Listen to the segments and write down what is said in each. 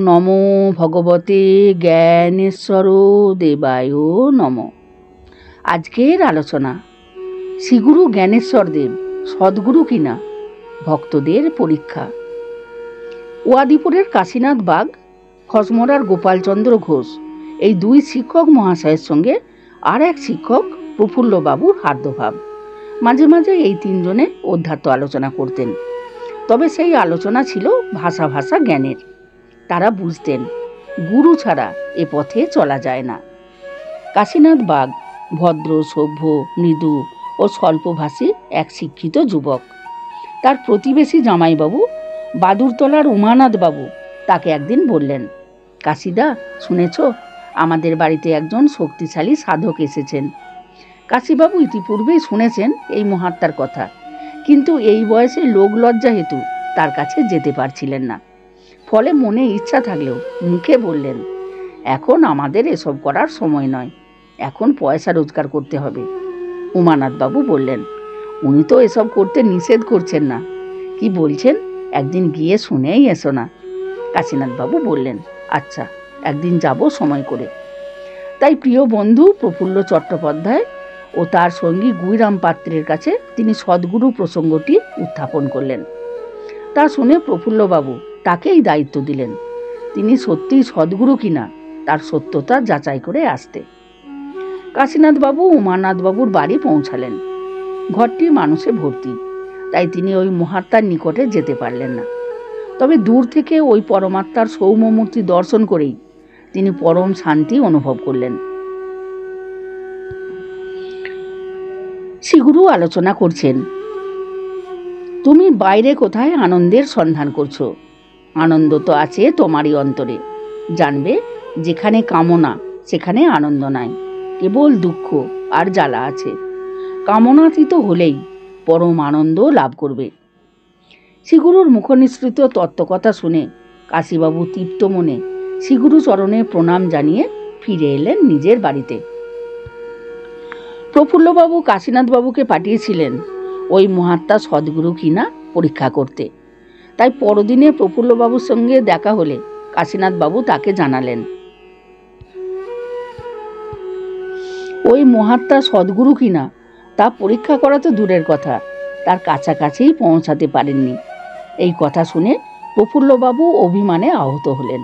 নমো ভগবতে জ্ঞানেশ্বর দেবায় নমঃ। আজকের আলোচনা শ্রীগুরু জ্ঞানেশ্বর দেব সদ্গুরু কিনা, ভক্তদের পরীক্ষা। ওয়াদিপুরের কাশীনাথ বাগ, খসমরার গোপালচন্দ্র ঘোষ, এই দুই শিক্ষক মহাশয়ের সঙ্গে আর এক শিক্ষক প্রফুল্লবাবুর হার্দভাব। মাঝে মাঝে এই তিনজনে অধ্যাত্ম আলোচনা করতেন, তবে সেই আলোচনা ছিল ভাষা ভাষা জ্ঞানের। তারা বুঝতেন গুরু ছাড়া এ পথে চলা যায় না। কাশীনাথ বাগ ভদ্র, সভ্য, মৃদু ও স্বল্পভাষী এক শিক্ষিত যুবক। তার প্রতিবেশী জামাইবাবু বাদুরতলার উমানাথ বাবু তাকে একদিন বললেন, কাশিদা, শুনেছ আমাদের বাড়িতে একজন শক্তিশালী সাধক এসেছেন। কাশীবাবু ইতিপূর্বেই শুনেছেন এই মহাত্মার কথা, কিন্তু এই বয়সে লোক লজ্জা হেতু তার কাছে যেতে পারছিলেন না। ফলে মনে ইচ্ছা থাকলেও মুখে বললেন, এখন আমাদের এসব করার সময় নয়, এখন পয়সা রোজগার করতে হবে। উমানাথ বাবু বললেন, উনি তো এসব করতে নিষেধ করছেন না, কি বলছেন একদিন গিয়ে শুনেই এসো না। কাশীনাথ বাবু বললেন, আচ্ছা, একদিন যাব সময় করে। তাই প্রিয় বন্ধু প্রফুল্ল চট্টোপাধ্যায় ও তার সঙ্গী গুইরাম পাত্রের কাছে তিনি সদ্গুরু প্রসঙ্গটি উত্থাপন করলেন। তা শুনে প্রফুল্লবাবু তাকেই দায়িত্ব দিলেন তিনি সত্যিই সদ্গুরু কিনা তার সত্যতা যাচাই করে আসতে। কাশীনাথ বাবু উমানাথ বাবুর বাড়ি পৌঁছালেন। ঘরটি মানুষে ভর্তি, তাই তিনি ওই মহাত্মার নিকটে যেতে পারলেন না। তবে দূর থেকে ওই পরমাত্মার সৌম্য মূর্তি দর্শন করেই তিনি পরম শান্তি অনুভব করলেন। শ্রীগুরু আলোচনা করছেন, তুমি বাইরে কোথায় আনন্দের সন্ধান করছো? আনন্দ তো আছে তোমারই অন্তরে। জানবে যেখানে কামনা সেখানে আনন্দ নাই, কেবল দুঃখ আর জ্বালা আছে। কামনাতীত হলেই পরম আনন্দ লাভ করবে। শ্রীগুরুর মুখনিসৃত তত্ত্বকথা শুনে কাশীবাবু তৃপ্ত মনে শ্রীগুরু চরণে প্রণাম জানিয়ে ফিরে এলেন নিজের বাড়িতে। প্রফুল্লবাবু কাশীনাথবাবুকে পাঠিয়েছিলেন ওই মহাত্মা সদ্গুরু কিনা পরীক্ষা করতে। তাই পরদিনে প্রফুল্লবাবুর সঙ্গে দেখা হলে কাশীনাথবাবু তাকে জানালেন, ওই মহাত্মা সদ্গুরু কিনা তা পরীক্ষা করা তো দূরের কথা, তার কাছাকাছিই পৌঁছাতে পারেননি। এই কথা শুনে প্রফুল্লবাবু অভিমানে আহত হলেন।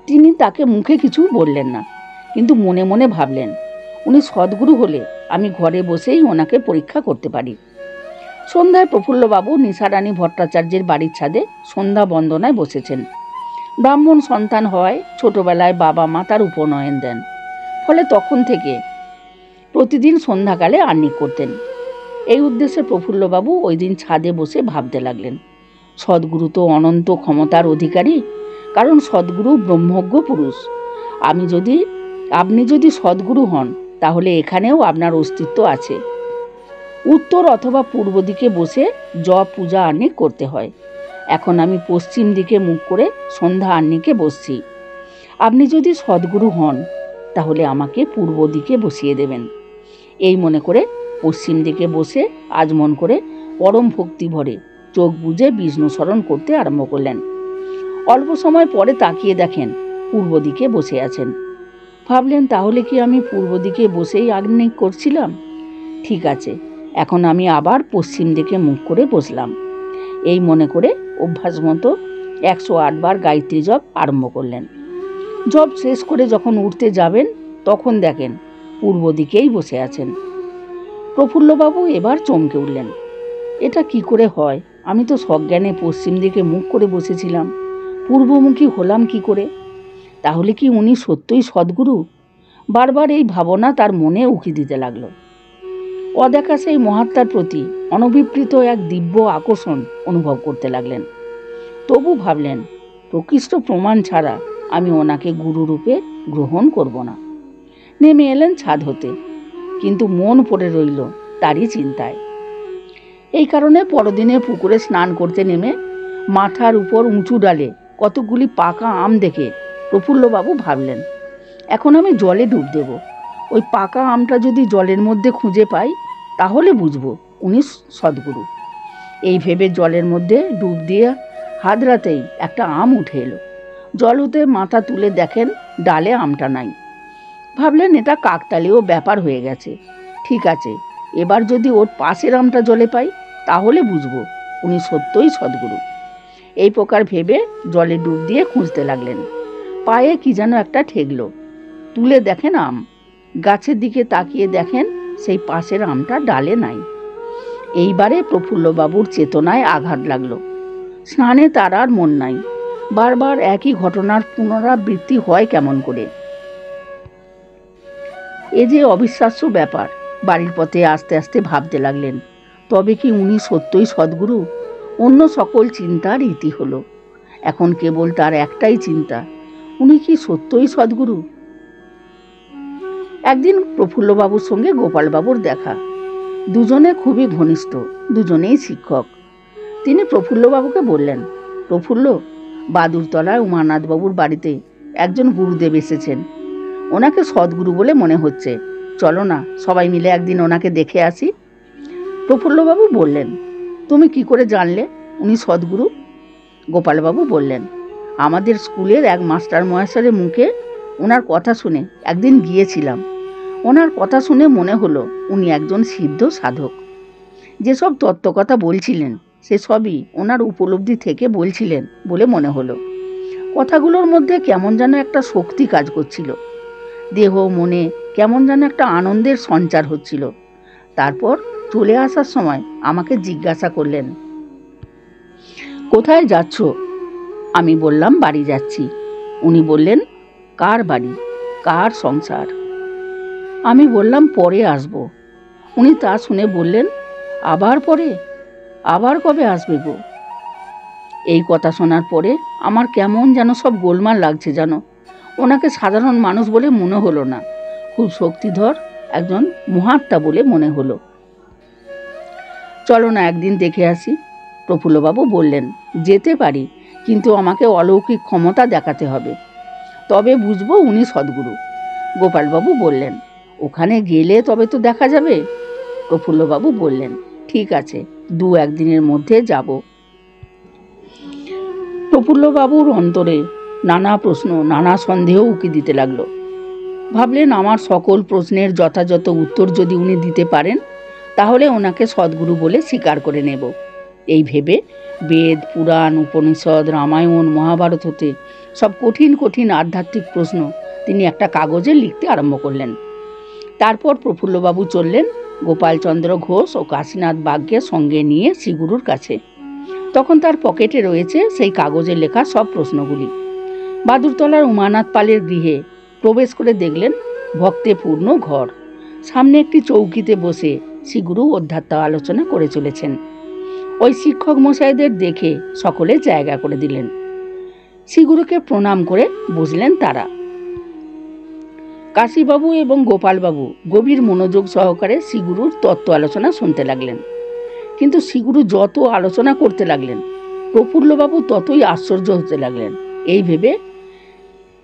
তিনি তাকে মুখে কিছু বললেন না, কিন্তু মনে মনে ভাবলেন, উনি সদ্গুরু হলে আমি ঘরে বসেই ওনাকে পরীক্ষা করতে পারি। সন্ধ্যায় প্রফুল্লবাবু নিশারানী ভট্টাচার্যের বাড়ির ছাদে সন্ধ্যা বন্দনায় বসেছেন। ব্রাহ্মণ সন্তান হওয়ায় ছোটবেলায় বাবা মা তার উপনয়ন দেন, ফলে তখন থেকে প্রতিদিন সন্ধ্যাকালে আহ্নিক করতেন। এই উদ্দেশ্যে প্রফুল্লবাবু ওই দিন ছাদে বসে ভাবতে লাগলেন, সদ্গুরু তো অনন্ত ক্ষমতার অধিকারী, কারণ সদ্গুরু ব্রহ্মজ্ঞ পুরুষ। আপনি যদি সদ্গুরু হন তাহলে এখানেও আপনার অস্তিত্ব আছে। উত্তর অথবা পূর্ব দিকে বসে জপ পূজা আহ্নিক করতে হয়। এখন আমি পশ্চিম দিকে মুখ করে সন্ধ্যা আহ্নিকে বসছি। আপনি যদি সদ্গুরু হন তাহলে আমাকে পূর্ব দিকে বসিয়ে দেবেন। এই মনে করে পশ্চিম দিকে বসে আজমন করে পরম ভক্তি ভরে চোখ বুজে বিষ্ণু স্মরণ করতে আরম্ভ করলেন। অল্প সময় পরে তাকিয়ে দেখেন পূর্ব দিকে বসে আছেন। ভাবলেন, তাহলে কি আমি পূর্ব দিকে বসেই আহ্নিক করছিলাম? ঠিক আছে, এখন আমি আবার পশ্চিম দিকে মুখ করে বসলাম। এই মনে করে অভ্যাস মতো 108 বার গায়ত্রী জপ আরম্ভ করলেন। জপ শেষ করে যখন উঠতে যাবেন তখন দেখেন পূর্ব দিকেই বসে আছেন। প্রফুল্লবাবু এবার চমকে উঠলেন, এটা কি করে হয়? আমি তো সজ্ঞানে পশ্চিম দিকে মুখ করে বসেছিলাম, পূর্বমুখী হলাম কি করে? তাহলে কি উনি সত্যই সদ্গুরু? বারবার এই ভাবনা তার মনে উকি দিতে লাগলো। অদেখা সেই মহাত্মার প্রতি অনভিপ্রেত এক দিব্য আকর্ষণ অনুভব করতে লাগলেন। তবু ভাবলেন, প্রকৃষ্ট প্রমাণ ছাড়া আমি ওনাকে গুরুরূপে গ্রহণ করব না। নেমে এলেন ছাদ হতে, কিন্তু মন পড়ে রইল তারই চিন্তায়। এই কারণে পরদিনে পুকুরে স্নান করতে নেমে মাথার উপর উঁচু ডালে কতগুলি পাকা আম দেখে প্রফুল্লবাবু ভাবলেন, এখন আমি জলে ডুব দেব। ওই পাকা আমটা যদি জলের মধ্যে খুঁজে পাই তাহলে বুঝবো উনি সদ্গুরু। এই ভেবে জলের মধ্যে ডুব দিয়ে হাতড়াতেই একটা আম উঠে এলো। জল হতে মাথা তুলে দেখেন ডালে আমটা নাই। ভাবলেন এটা কাকতালীয় ব্যাপার হয়ে গেছে। ঠিক আছে, এবার যদি ওর পাশের আমটা জলে পাই তাহলে বুঝবো উনি সত্যই সদ্গুরু। এই প্রকার ভেবে জলে ডুব দিয়ে খুঁজতে লাগলেন। পায়ে কি যেন একটা ঠেকলো। তুলে দেখেন আম। গাছের দিকে তাকিয়ে দেখেন সেই পাশের আমটা ডালে নাই। এইবারে প্রফুল্লবাবুর চেতনায় আঘাত লাগলো। স্নানে তার আর মন নাই। বারবার একই ঘটনার পুনরাবৃত্তি হয় কেমন করে? এ যে অবিশ্বাস্য ব্যাপার। বাড়ির পথে আস্তে আস্তে ভাবতে লাগলেন, তবে কি উনি সত্যই সদ্গুরু? অন্য সকল চিন্তার ইতি হলো। এখন কেবল তার একটাই চিন্তা, উনি কি সত্যই সদ্গুরু? একদিন প্রফুল্লবাবুর সঙ্গে গোপালবাবুর দেখা। দুজনে খুবই ঘনিষ্ঠ, দুজনেই শিক্ষক। তিনি প্রফুল্লবাবুকে বললেন, প্রফুল্ল, বাদুরতলায় উমানাথবাবুর বাড়িতে একজন গুরুদেব এসেছেন। ওনাকে সদ্গুরু বলে মনে হচ্ছে, চলো না সবাই মিলে একদিন ওনাকে দেখে আসি। প্রফুল্লবাবু বললেন, তুমি কি করে জানলে উনি সদ্গুরু? গোপালবাবু বললেন, আমাদের স্কুলের এক মাস্টার মহাশয়ের মুখে ওনার কথা শুনে একদিন গিয়েছিলাম। ওনার কথা শুনে মনে হলো উনি একজন সিদ্ধ সাধক। যেসব তত্ত্বকথা বলছিলেন সেসবই ওনার উপলব্ধি থেকে বলছিলেন বলে মনে হলো। কথাগুলোর মধ্যে কেমন যেন একটা শক্তি কাজ করছিল। দেহ মনে কেমন যেন একটা আনন্দের সঞ্চার হচ্ছিল। তারপর চলে আসার সময় আমাকে জিজ্ঞাসা করলেন, কোথায় যাচ্ছ? আমি বললাম, বাড়ি যাচ্ছি। উনি বললেন, কার বাড়ি, কার সংসার? আমি বললাম, পরে আসবো। উনি তা শুনে বললেন, আবার পরে? আবার কবে আসবে গো? এই কথা শোনার পরে আমার কেমন যেন সব গোলমাল লাগছে জানো। ওনাকে সাধারণ মানুষ বলে মনে হলো না, খুব শক্তিধর একজন মহাত্মা বলে মনে হলো। চলো না একদিন দেখে আসি। প্রফুল্লবাবু বললেন, যেতে পারি, কিন্তু আমাকে অলৌকিক ক্ষমতা দেখাতে হবে, তবে বুঝবো উনি সদ্গুরু। গোপালবাবু বললেন, ওখানে গেলে তবে তো দেখা যাবে। প্রফুল্লবাবু বললেন, ঠিক আছে, 2-1 দিনের মধ্যে যাব। প্রফুল্লবাবুর অন্তরে নানা প্রশ্ন, নানা সন্দেহ উকি দিতে লাগলো। ভাবলেন, আমার সকল প্রশ্নের যথাযথ উত্তর যদি উনি দিতে পারেন তাহলে ওনাকে সদ্গুরু বলে স্বীকার করে নেব। এই ভেবে বেদ, পুরাণ, উপনিষদ, রামায়ণ, মহাভারত হতে সব কঠিন কঠিন আধ্যাত্মিক প্রশ্ন তিনি একটা কাগজে লিখতে আরম্ভ করলেন। তারপর প্রফুল্লবাবু চললেন গোপালচন্দ্র ঘোষ ও কাশীনাথ বাগকে সঙ্গে নিয়ে শ্রীগুরুর কাছে। তখন তার পকেটে রয়েছে সেই কাগজে লেখা সব প্রশ্নগুলি। বাদুরতলার উমানাথ পালের গৃহে প্রবেশ করে দেখলেন ভক্তে পূর্ণ ঘর। সামনে একটি চৌকিতে বসে শ্রীগুরু অধ্যাত্ম আলোচনা করে চলেছেন। ওই শিক্ষক মশাইদের দেখে সকলে জায়গা করে দিলেন। শ্রীগুরুকে প্রণাম করে বসলেন তারা। কাশীবাবু এবং গোপালবাবু গভীর মনোযোগ সহকারে শ্রীগুরুর তত্ত্ব আলোচনা শুনতে লাগলেন। কিন্তু শ্রীগুরু যত আলোচনা করতে লাগলেন প্রফুল্লবাবু ততই আশ্চর্য হতে লাগলেন, এই ভেবে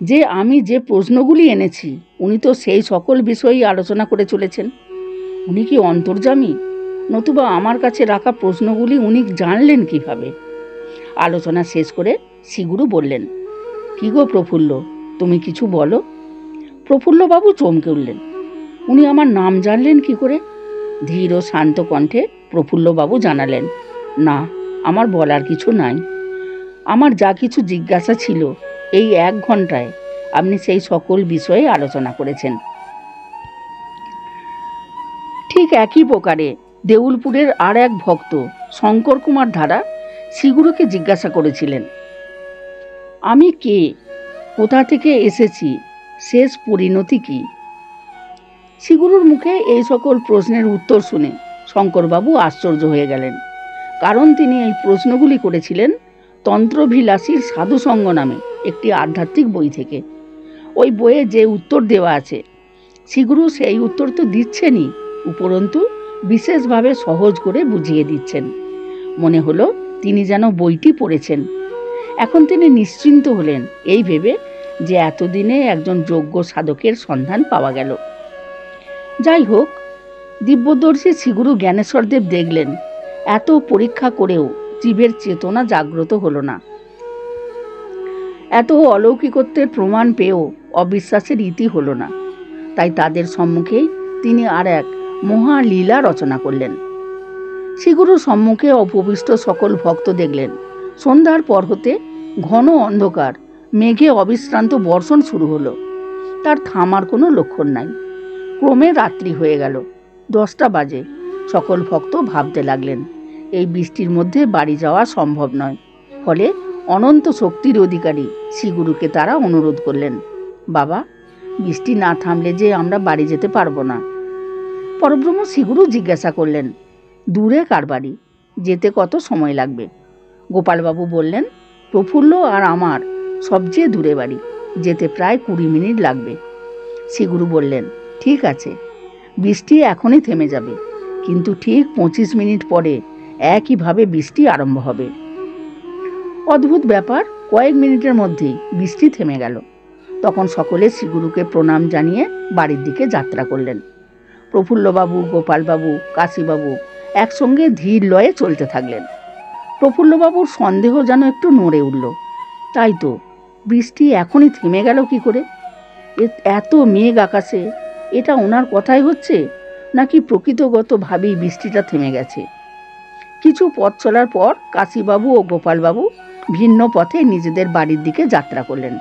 যে আমি যে প্রশ্নগুলি এনেছি উনি তো সেই সকল বিষয়েই আলোচনা করে চলেছেন। উনি কি অন্তর্যামী, নতুবা আমার কাছে রাখা প্রশ্নগুলি উনি জানলেন কিভাবে? আলোচনা শেষ করে শ্রীগুরু বললেন, কি গো প্রফুল্ল, তুমি কিছু বলো। প্রফুল্লবাবু চমকে উঠলেন, উনি আমার নাম জানলেন কি করে? ধীর ও শান্ত কণ্ঠে প্রফুল্লবাবু জানালেন, না, আমার বলার কিছু নাই। আমার যা কিছু জিজ্ঞাসা ছিল এই 1 ঘন্টায় আপনি সেই সকল বিষয়ে আলোচনা করেছেন। ঠিক একই প্রকারে দেউলপুরের আর এক ভক্ত শঙ্কর কুমার ধারা শ্রীগুরুকে জিজ্ঞাসা করেছিলেন, আমি কে, কোথা থেকে এসেছি, শেষ পরিণতি কি? শ্রীগুরুর মুখে এই সকল প্রশ্নের উত্তর শুনে শঙ্করবাবু আশ্চর্য হয়ে গেলেন। কারণ তিনি এই প্রশ্নগুলি করেছিলেন তন্ত্রভিলাষীর সাধুসঙ্গ নামে একটি আধ্যাত্মিক বই থেকে। ওই বইয়ে যে উত্তর দেওয়া আছে শ্রীগুরু সেই উত্তর তো দিচ্ছেনই, উপরন্তু বিশেষভাবে সহজ করে বুঝিয়ে দিচ্ছেন। মনে হলো তিনি যেন বইটি পড়েছেন। এখন তিনি নিশ্চিন্ত হলেন এই ভেবে যে এতদিনে একজন যোগ্য সাধকের সন্ধান পাওয়া গেল। যাই হোক, দিব্যদর্শী শ্রীগুরু জ্ঞানেশ্বরদেব দেখলেন এত পরীক্ষা করেও জীবের চেতনা জাগ্রত হলো না। এত অলৌকিকত্বের প্রমাণ পেয়েও অবিশ্বাসের ইতি হলো না। তাই তাদের সম্মুখেই তিনি আর এক মহালীলা রচনা করলেন। শ্রীগুরুর সম্মুখে অপবিষ্ট সকল ভক্ত দেখলেন সন্ধ্যার পর হতে ঘন অন্ধকার মেঘে অবিশ্রান্ত বর্ষণ শুরু হলো। তার থামার কোনো লক্ষণ নাই। ক্রমে রাত্রি হয়ে গেল। 10টা বাজে। সকল ভক্ত ভাবতে লাগলেন এই বৃষ্টির মধ্যে বাড়ি যাওয়া সম্ভব নয়। ফলে অনন্ত শক্তির অধিকারী শ্রীগুরুকে তারা অনুরোধ করলেন, বাবা, বৃষ্টি না থামলে যে আমরা বাড়ি যেতে পারবো না। পরব্রহ্ম শ্রীগুরু জিজ্ঞাসা করলেন, দূরে কার বাড়ি, যেতে কত সময় লাগবে? গোপালবাবু বললেন, প্রফুল্ল আর আমার সবচেয়ে দূরে বাড়ি, যেতে প্রায় 20 মিনিট লাগবে। শ্রীগুরু বললেন, ঠিক আছে, বৃষ্টি এখনই থেমে যাবে, কিন্তু ঠিক 25 মিনিট পরে একইভাবে বৃষ্টি আরম্ভ হবে। অদ্ভুত ব্যাপার, কয়েক মিনিটের মধ্যেই বৃষ্টি থেমে গেল। তখন সকলে শ্রীগুরুকে প্রণাম জানিয়ে বাড়ির দিকে যাত্রা করলেন। প্রফুল্লবাবু, গোপালবাবু, কাশীবাবু একসঙ্গে ধীর লয়ে চলতে থাকলেন। প্রফুল্লবাবুর সন্দেহ যেন একটু নড়ে উঠল। তাই তো, বৃষ্টি এখনই থেমে গেল কি করে? এত মেঘ আকাশে, এটা ওনার কথাই হচ্ছে নাকি প্রকৃতগতভাবেই বৃষ্টিটা থেমে গেছে? কিছু পথ চলার পর কাশীবাবু ও গোপালবাবু ভিন্ন পথে নিজেদের বাড়ির দিকে যাত্রা করলেন।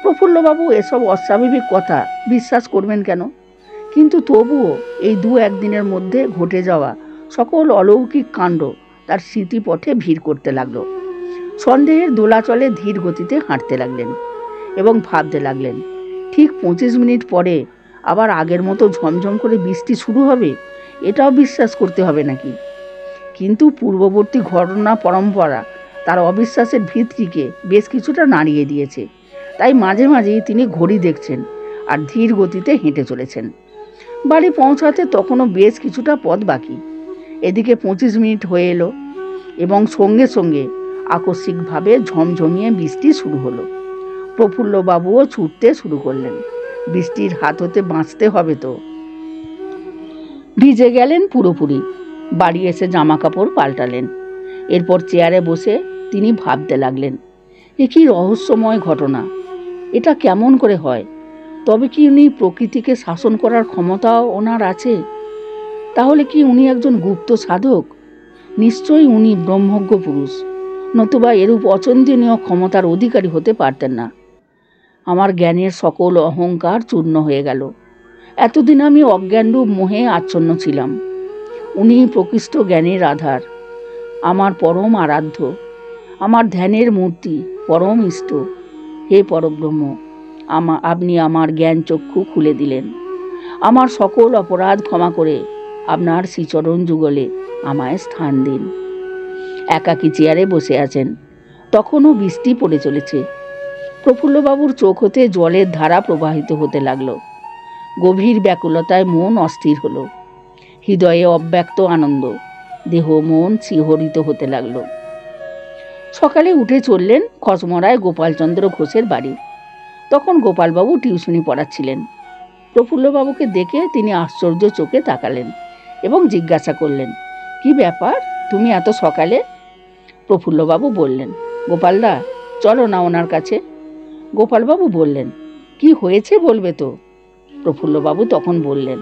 প্রফুল্লবাবু এসব অস্বাভাবিক কথা বিশ্বাস করবেন কেন? কিন্তু তবুও এই 2-1 দিনের মধ্যে ঘটে যাওয়া সকল অলৌকিক কাণ্ড তার স্মৃতিপথে ভিড় করতে লাগলো। সন্দেহের দোলাচলে ধীর গতিতে হাঁটতে লাগলেন এবং ভাবতে লাগলেন, ঠিক 25 মিনিট পরে আবার আগের মতো ঝমঝম করে বৃষ্টি শুরু হবে, এটাও বিশ্বাস করতে হবে নাকি? কিন্তু পূর্ববর্তী ঘটনা পরম্পরা তার অবিশ্বাসের ভিতটিকে বেশ কিছুটা নাড়িয়ে দিয়েছে। তাই মাঝে মাঝেই তিনি ঘড়ি দেখছেন আর ধীর গতিতে হেঁটে চলেছেন। বাড়ি পৌঁছাতে তখনও বেশ কিছুটা পথ বাকি। এদিকে 25 মিনিট হয়ে এলো এবং সঙ্গে সঙ্গে আকস্মিকভাবে ঝমঝমিয়ে বৃষ্টি শুরু হলো। প্রফুল্লবাবুও ছুটতে শুরু করলেন, বৃষ্টির হাত হতে বাঁচতে হবে তো। ভিজে গেলেন পুরোপুরি। বাড়ি এসে জামা কাপড় পাল্টালেন। এরপর চেয়ারে বসে তিনি ভাবতে লাগলেন, এ কি রহস্যময় ঘটনা, এটা কেমন করে হয়? তবে কি উনি প্রকৃতিকে শাসন করার ক্ষমতাও ওনার আছে? তাহলে কি উনি একজন গুপ্ত সাধক? নিশ্চয়ই উনি ব্রহ্মজ্ঞ পুরুষ, নতুবা এরূপ অচিন্তনীয় ক্ষমতার অধিকারী হতে পারতেন না। আমার জ্ঞানের সকল অহংকার চূর্ণ হয়ে গেল। এতদিন আমি অজ্ঞানরূপ মোহে আচ্ছন্ন ছিলাম। উনি প্রকৃষ্ট জ্ঞানের আধার, আমার পরম আরাধ্য, আমার ধ্যানের মূর্তি, পরম ইষ্ট। হে পরব্রহ্ম, আপনি আমার জ্ঞান চক্ষু খুলে দিলেন। আমার সকল অপরাধ ক্ষমা করে আপনার শ্রীচরণ যুগলে আমায় স্থান দিন। একাকী চেয়ারে বসে আছেন। তখনও বৃষ্টি পড়ে চলেছে। প্রফুল্লবাবুর চোখ হতে জলের ধারা প্রবাহিত হতে লাগলো। গভীর ব্যাকুলতায় মন অস্থির হলো। হৃদয়ে অব্যক্ত আনন্দ, দেহ মন শিহরিত হতে লাগলো। সকালে উঠে চললেন খসমরায় গোপালচন্দ্র ঘোষের বাড়ি। তখন গোপালবাবু টিউশনি পড়াচ্ছিলেন। প্রফুল্লবাবুকে দেখে তিনি আশ্চর্য চোখে তাকালেন এবং জিজ্ঞাসা করলেন, কি ব্যাপার, তুমি এত সকালে? প্রফুল্লবাবু বললেন, গোপালদা, চলো না ওনার কাছে। গোপালবাবু বললেন, কি হয়েছে বলবে তো? প্রফুল্লবাবু তখন বললেন,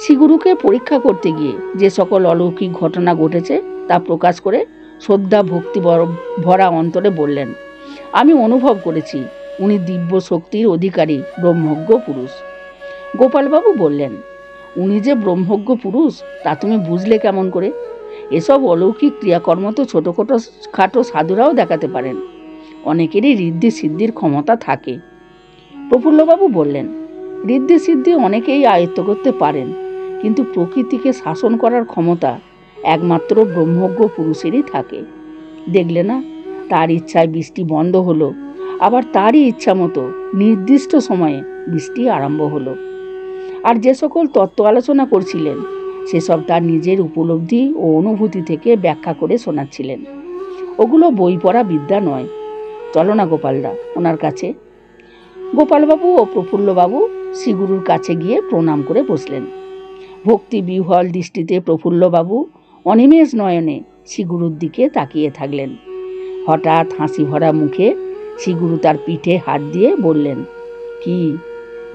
শ্রীগুরুকে পরীক্ষা করতে গিয়ে যে সকল অলৌকিক ঘটনা ঘটেছে তা প্রকাশ করে শ্রদ্ধা ভক্তি ভরা অন্তরে বললেন, আমি অনুভব করেছি উনি দিব্য শক্তির অধিকারী ব্রহ্মজ্ঞ পুরুষ। গোপালবাবু বললেন, উনি যে ব্রহ্মজ্ঞ পুরুষ তা তুমি বুঝলে কেমন করে? এসব অলৌকিক ক্রিয়াকর্ম তো খাটো সাধুরাও দেখাতে পারেন। অনেকেরই ঋদ্ধি সিদ্ধির ক্ষমতা থাকে। প্রফুল্লবাবু বললেন, ঋদ্ধি সিদ্ধি অনেকেই আয়ত্ত করতে পারেন, কিন্তু প্রকৃতিকে শাসন করার ক্ষমতা একমাত্র ব্রহ্মজ্ঞ পুরুষেরই থাকে। দেখলে না, তার ইচ্ছায় বৃষ্টি বন্ধ হলো, আবার তারই ইচ্ছা মতো নির্দিষ্ট সময়ে বৃষ্টি আরম্ভ হলো। আর যে সকল তত্ত্ব আলোচনা করছিলেন সেসব তার নিজের উপলব্ধি ও অনুভূতি থেকে ব্যাখ্যা করে শোনাচ্ছিলেন। ওগুলো বই পড়া বিদ্যা নয়। চলো না গোপালদা ওনার কাছে। গোপালবাবু ও প্রফুল্লবাবু শ্রীগুরুর কাছে গিয়ে প্রণাম করে বসলেন। ভক্তি বিহ্বল দৃষ্টিতে প্রফুল্লবাবু অনিমেষ নয়নে শ্রীগুরুর দিকে তাকিয়ে থাকলেন। হঠাৎ হাসি ভরা মুখে শ্রীগুরু তার পিঠে হাত দিয়ে বললেন, কি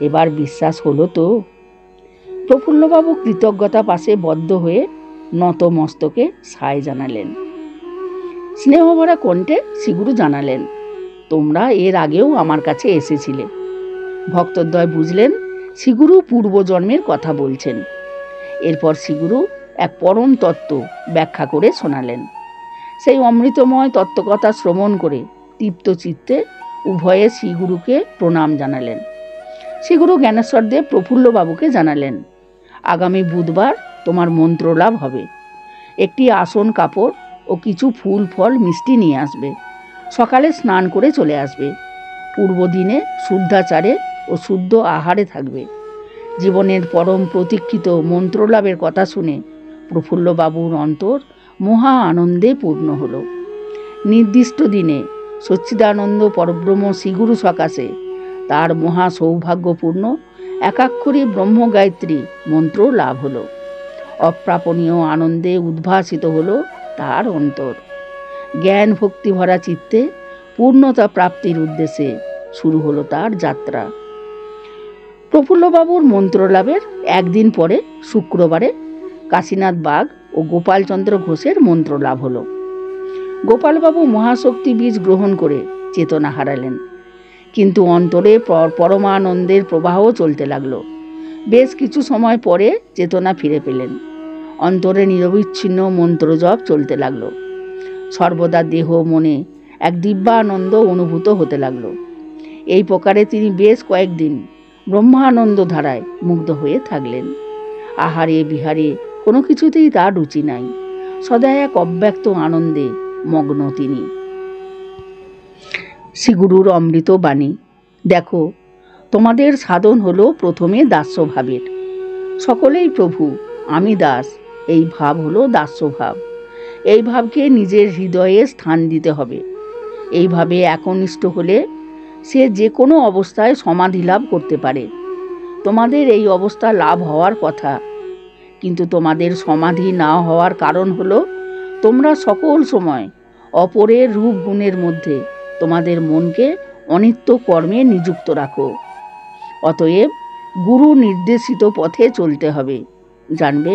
এবার বিশ্বাস হলো তো? প্রফুল্লবাবু কৃতজ্ঞতা পাশে বদ্ধ হয়ে নত মস্তকে সায় জানালেন। স্নেহভরা কণ্ঠে শ্রীগুরু জানালেন, তোমরা এর আগেও আমার কাছে এসেছিলে। ভক্তদ্বয় বুঝলেন শ্রীগুরু পূর্বজন্মের কথা বলছেন। এরপর শ্রীগুরু এক পরম তত্ত্ব ব্যাখ্যা করে শোনালেন। সেই অমৃতময় তত্ত্বকথা শ্রবণ করে তৃপ্ত চিত্তে উভয়ে শ্রীগুরুকে প্রণাম জানালেন। শ্রীগুরু জ্ঞানেশ্বরদেব প্রফুল্লবাবুকে জানালেন, আগামী বুধবার তোমার মন্ত্র লাভ হবে। একটি আসন কাপড় ও কিছু ফুল ফল মিষ্টি নিয়ে আসবে। সকালে স্নান করে চলে আসবে। পূর্বদিনে শুদ্ধাচারে ও শুদ্ধ আহারে থাকবে। জীবনের পরম প্রতীক্ষিত মন্ত্রলাভের কথা শুনে প্রফুল্লবাবুর অন্তর মহা আনন্দে পূর্ণ হল। নির্দিষ্ট দিনে সচ্চিদানন্দ পরব্রহ্ম শ্রীগুরু সকাশে তার মহা সৌভাগ্যপূর্ণ একাক্ষরী ব্রহ্ম গায়ত্রী মন্ত্র লাভ হল। অপ্রাপণীয় আনন্দে উদ্ভাসিত হল তার অন্তর। জ্ঞান ভক্তি ভরা চিত্তে পূর্ণতা প্রাপ্তির উদ্দেশ্যে শুরু হলো তার যাত্রা। প্রফুল্লবাবুর মন্ত্রলাভের একদিন পরে শুক্রবারে কাশীনাথ বাগ ও গোপালচন্দ্র ঘোষের মন্ত্র লাভ হলো। গোপালবাবু মহাশক্তি বীজ গ্রহণ করে চেতনা হারালেন, কিন্তু অন্তরে পরমানন্দের প্রবাহ চলতে লাগলো। বেশ কিছু সময় পরে চেতনা ফিরে পেলেন। অন্তরে নিরবিচ্ছিন্ন মন্ত্র জপ চলতে লাগলো। সর্বদা দেহ মনে এক দিব্যানন্দ অনুভূত হতে লাগলো। এই প্রকারে তিনি বেশ কয়েকদিন ব্রহ্মানন্দ ধারায় মুগ্ধ হয়ে থাকলেন। আহারে বিহারে কোনো কিছুতেই তার রুচি নাই। সদা এক অব্যক্ত আনন্দে মগ্ন তিনি। শ্রীগুরুর অমৃত বাণী, দেখো তোমাদের সাধন হলো প্রথমে দাস্যভাবের। সকলেই প্রভু, আমি দাস, এই ভাব হলো দাস্যভাব। এই ভাবকে নিজের হৃদয়ে স্থান দিতে হবে। এইভাবে একনিষ্ঠ হলে সে যে কোনো অবস্থায় সমাধি লাভ করতে পারে। তোমাদের এই অবস্থা লাভ হওয়ার কথা, কিন্তু তোমাদের সমাধি না হওয়ার কারণ হলো তোমরা সকল সময় অপরের রূপ গুণের মধ্যে তোমাদের মনকে অনিত্য কর্মে নিযুক্ত রাখো। অতএব গুরু নির্দেশিত পথে চলতে হবে। জানবে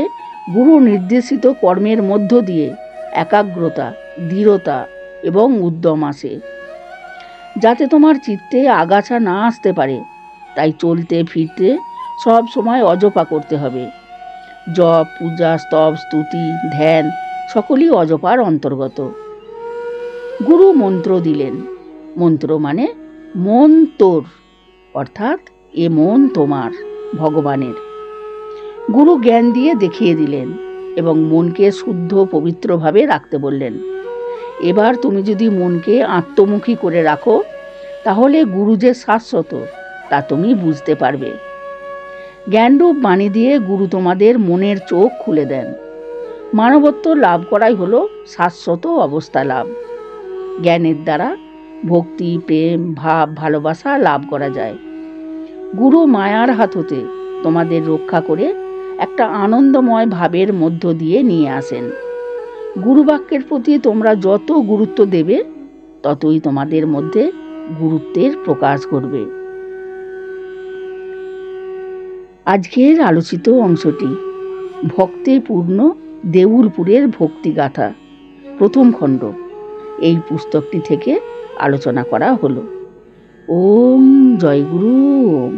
গুরু নির্দেশিত কর্মের মধ্য দিয়ে একাগ্রতা, দৃঢ়তা এবং উদ্যম আসে। যাতে তোমার চিত্তে আগাছা না আসতে পারে, তাই চলতে ফিরতে সব সময় অজপা করতে হবে। জপ, পূজা, স্তব, স্তুতি, ধ্যান সকলই অজপার অন্তর্গত। গুরু মন্ত্র দিলেন। মন্ত্র মানে মন তোর, অর্থাৎ এ মন তোমার, ভগবানের। গুরু জ্ঞান দিয়ে দেখিয়ে দিলেন এবং মনকে শুদ্ধ পবিত্রভাবে রাখতে বললেন। এবার তুমি যদি মনকে আত্মমুখী করে রাখো, তাহলে গুরু যে শাশ্বত তা তুমি বুঝতে পারবে। জ্ঞানরূপ বাণী দিয়ে গুরু তোমাদের মনের চোখ খুলে দেন। মানবত্ব লাভ করাই হলো শাশ্বত অবস্থা লাভ। জ্ঞানের দ্বারা ভক্তি, প্রেম, ভাব, ভালোবাসা লাভ করা যায়। গুরু মায়ার হাত হতে তোমাদের রক্ষা করে একটা আনন্দময় ভাবের মধ্য দিয়ে নিয়ে আসেন। গুরুবাক্যের প্রতি তোমরা যত গুরুত্ব দেবে, ততই তোমাদের মধ্যে গুরুত্বের প্রকাশ ঘটবে। আজকের আলোচিত অংশটি ভক্তে পূর্ণ দেউলপুরের ভক্তিগাথা প্রথম খণ্ড এই পুস্তকটি থেকে আলোচনা করা হলো। ওম জয় গুরু। ওম।